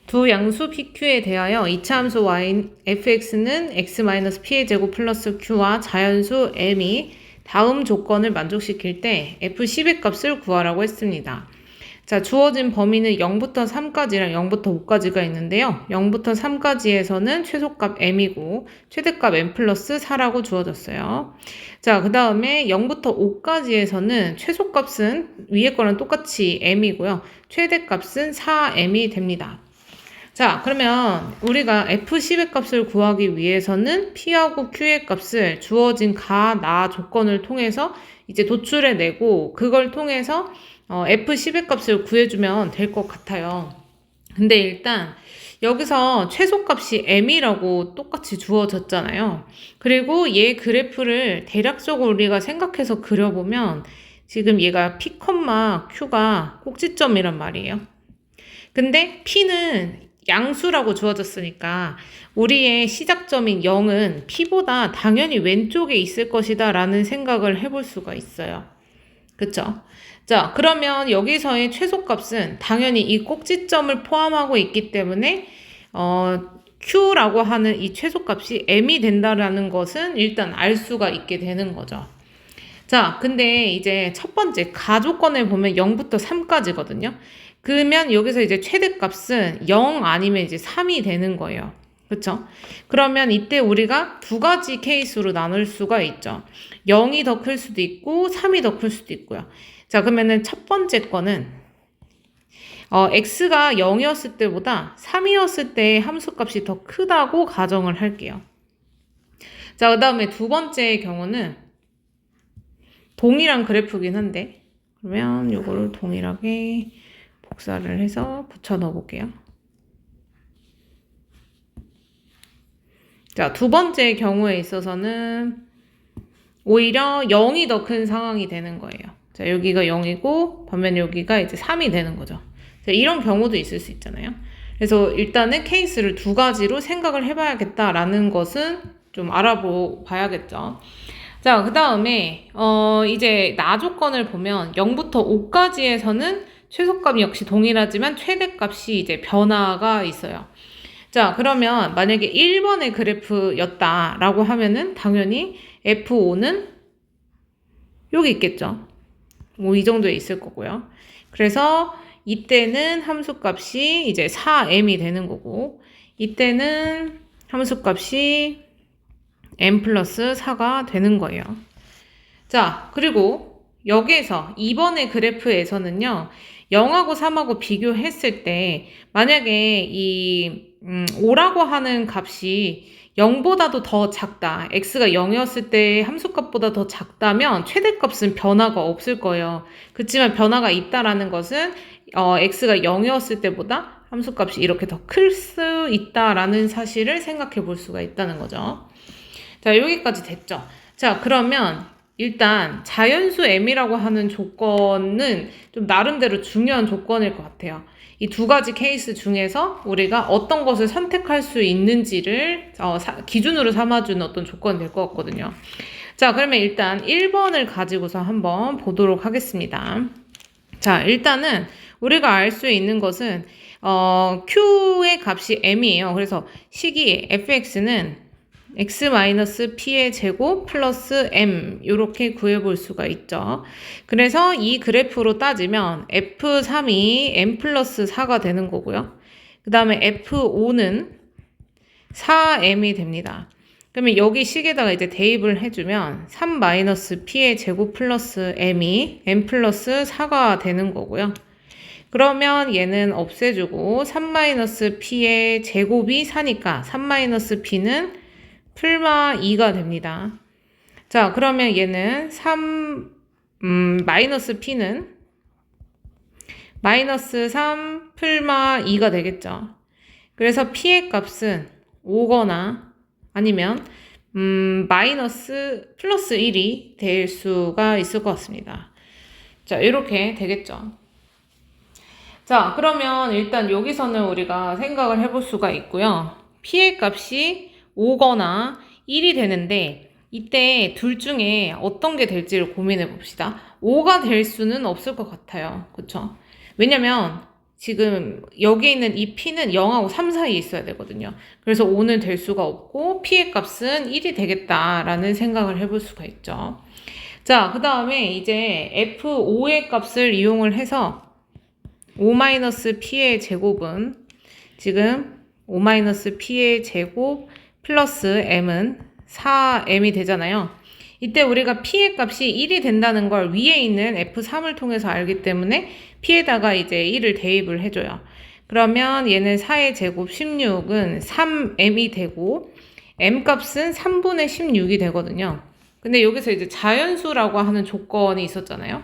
두 양수 PQ에 대하여 이차함수 fx는 x-p의 제곱 플러스 q와 자연수 m이 다음 조건을 만족시킬 때 f10의 값을 구하라고 했습니다. 자, 주어진 범위는 0부터 3까지랑 0부터 5까지가 있는데요. 0부터 3까지에서는 최소값 m이고 최대값 m 플러스 4라고 주어졌어요. 자, 그 다음에 0부터 5까지에서는 최소값은 위에 거랑 똑같이 m이고요. 최대값은 4m이 됩니다. 자, 그러면 우리가 F10의 값을 구하기 위해서는 P하고 Q의 값을 주어진 가, 나 조건을 통해서 이제 도출해내고 그걸 통해서 F10의 값을 구해주면 될 것 같아요. 근데 일단 여기서 최소값이 M이라고 똑같이 주어졌잖아요. 그리고 얘 그래프를 대략적으로 우리가 생각해서 그려보면 지금 얘가 P, Q가 꼭지점이란 말이에요. 근데 P는 양수라고 주어졌으니까 우리의 시작점인 0은 P보다 당연히 왼쪽에 있을 것이다 라는 생각을 해볼 수가 있어요. 그쵸? 자, 그러면 여기서의 최소값은 당연히 이 꼭지점을 포함하고 있기 때문에 Q라고 하는 이 최소값이 M이 된다라는 것은 일단 알 수가 있게 되는 거죠. 자, 근데 이제 첫 번째 가조건을 보면 0부터 3까지거든요. 그러면 여기서 이제 최대값은 0 아니면 이제 3이 되는 거예요. 그쵸? 그러면 이때 우리가 두 가지 케이스로 나눌 수가 있죠. 0이 더 클 수도 있고 3이 더 클 수도 있고요. 자, 그러면은 첫 번째 거는 x가 0이었을 때보다 3이었을 때 함수값이 더 크다고 가정을 할게요. 자, 그 다음에 두 번째의 경우는 동일한 그래프긴 한데 그러면 요거를 동일하게 복사를 해서 붙여 넣어 볼게요. 자, 두 번째 경우에 있어서는 오히려 0이 더 큰 상황이 되는 거예요. 자, 여기가 0이고 반면 여기가 이제 3이 되는 거죠. 자, 이런 경우도 있을 수 있잖아요. 그래서 일단은 케이스를 두 가지로 생각을 해봐야겠다라는 것은 좀 알아봐야겠죠. 자, 그 다음에 이제 나 조건을 보면 0부터 5까지에서는 최소값이 역시 동일하지만 최대값이 이제 변화가 있어요. 자, 그러면 만약에 1번의 그래프였다라고 하면은 당연히 F5는 여기 있겠죠. 뭐 이 정도에 있을 거고요. 그래서 이때는 함수값이 이제 4m이 되는 거고 이때는 함수값이 m 플러스 4가 되는 거예요. 자, 그리고 여기에서 2번의 그래프에서는요. 0하고 3하고 비교했을 때 만약에 이 5라고 하는 값이 0보다도 더 작다. x가 0이었을 때 함수값보다 더 작다면 최대값은 변화가 없을 거예요. 그렇지만 변화가 있다라는 것은 x가 0이었을 때보다 함수값이 이렇게 더 클 수 있다라는 사실을 생각해 볼 수가 있다는 거죠. 자, 여기까지 됐죠. 자, 그러면 일단 자연수 m이라고 하는 조건은 좀 나름대로 중요한 조건일 것 같아요. 이 두 가지 케이스 중에서 우리가 어떤 것을 선택할 수 있는지를 기준으로 삼아주는 어떤 조건이 될 것 같거든요. 자, 그러면 일단 1번을 가지고서 한번 보도록 하겠습니다. 자, 일단은 우리가 알 수 있는 것은 Q의 값이 m이에요. 그래서 식이 fx는 x-p의 제곱 플러스 m 이렇게 구해볼 수가 있죠. 그래서 이 그래프로 따지면 F3이 m 플러스 4가 되는 거고요. 그 다음에 F5는 4m이 됩니다. 그러면 여기 식에다가 이제 대입을 해주면 3-p의 제곱 플러스 m이 m 플러스 4가 되는 거고요. 그러면 얘는 없애주고 3-p의 제곱이 4니까 3-p는 풀마 2가 됩니다. 자, 그러면 얘는 마이너스 p는 마이너스 3 풀마 2가 되겠죠. 그래서 p의 값은 5거나 아니면 마이너스 플러스 1이 될 수가 있을 것 같습니다. 자, 이렇게 되겠죠. 자, 그러면 일단 여기서는 우리가 생각을 해볼 수가 있고요. p의 값이 5거나 1이 되는데 이때 둘 중에 어떤 게 될지를 고민해 봅시다. 5가 될 수는 없을 것 같아요. 그쵸? 왜냐면 지금 여기에 있는 이 p는 0하고 3 사이에 있어야 되거든요. 그래서 5는 될 수가 없고 p의 값은 1이 되겠다라는 생각을 해볼 수가 있죠. 자, 그 다음에 이제 f5의 값을 이용을 해서 5-p의 제곱은 지금 5-p의 제곱 플러스 m은 4m이 되잖아요. 이때 우리가 p의 값이 1이 된다는 걸 위에 있는 f3을 통해서 알기 때문에 p에다가 이제 1을 대입을 해줘요. 그러면 얘는 4의 제곱 16은 3m이 되고 m 값은 3분의 16이 되거든요. 근데 여기서 이제 자연수라고 하는 조건이 있었잖아요.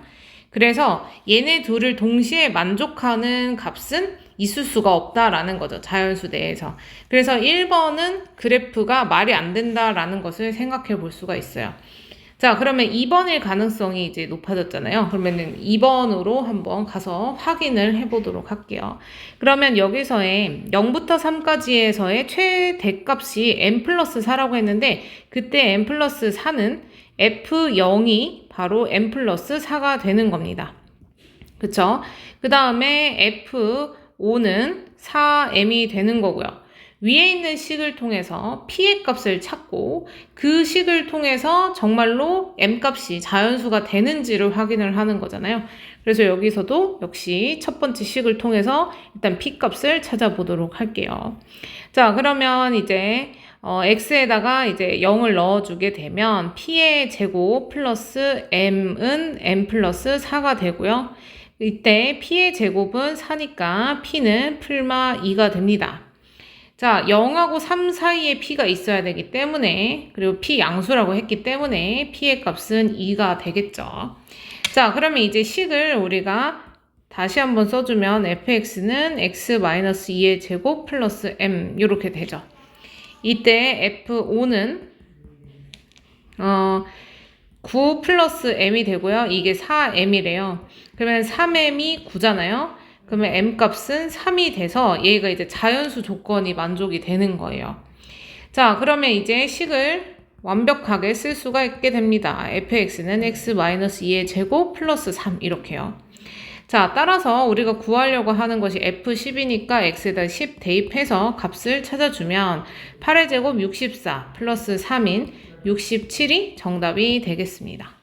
그래서 얘네 둘을 동시에 만족하는 값은 있을 수가 없다라는 거죠. 자연수 내에서. 그래서 1번은 그래프가 말이 안 된다라는 것을 생각해 볼 수가 있어요. 자, 그러면 2번일 가능성이 이제 높아졌잖아요. 그러면은 2번으로 한번 가서 확인을 해보도록 할게요. 그러면 여기서의 0부터 3까지에서의 최대값이 n 플러스 4라고 했는데 그때 n 플러스 4는 f0이 바로 n 플러스 4가 되는 겁니다. 그쵸? 그 다음에 f5는 4m이 되는 거고요. 위에 있는 식을 통해서 p의 값을 찾고 그 식을 통해서 정말로 m 값이 자연수가 되는지를 확인을 하는 거잖아요. 그래서 여기서도 역시 첫 번째 식을 통해서 일단 p 값을 찾아보도록 할게요. 자, 그러면 이제 x에다가 이제 0을 넣어주게 되면 p의 제곱 플러스 m은 m 플러스 4가 되고요. 이때 p의 제곱은 4니까 p는 풀마 2가 됩니다. 자, 0하고 3 사이에 p가 있어야 되기 때문에 그리고 p 양수라고 했기 때문에 p의 값은 2가 되겠죠. 자, 그러면 이제 식을 우리가 다시 한번 써주면 fx는 x-2의 제곱 플러스 m 이렇게 되죠. 이때 f5는 9 플러스 m이 되고요. 이게 4m이래요. 그러면 3m이 9잖아요. 그러면 m 값은 3이 돼서 얘가 이제 자연수 조건이 만족이 되는 거예요. 자, 그러면 이제 식을 완벽하게 쓸 수가 있게 됩니다. fx는 x-2의 제곱 플러스 3 이렇게요. 자, 따라서 우리가 구하려고 하는 것이 f10이니까 x에다 10 대입해서 값을 찾아주면 8의 제곱 64 플러스 3인 67이 정답이 되겠습니다.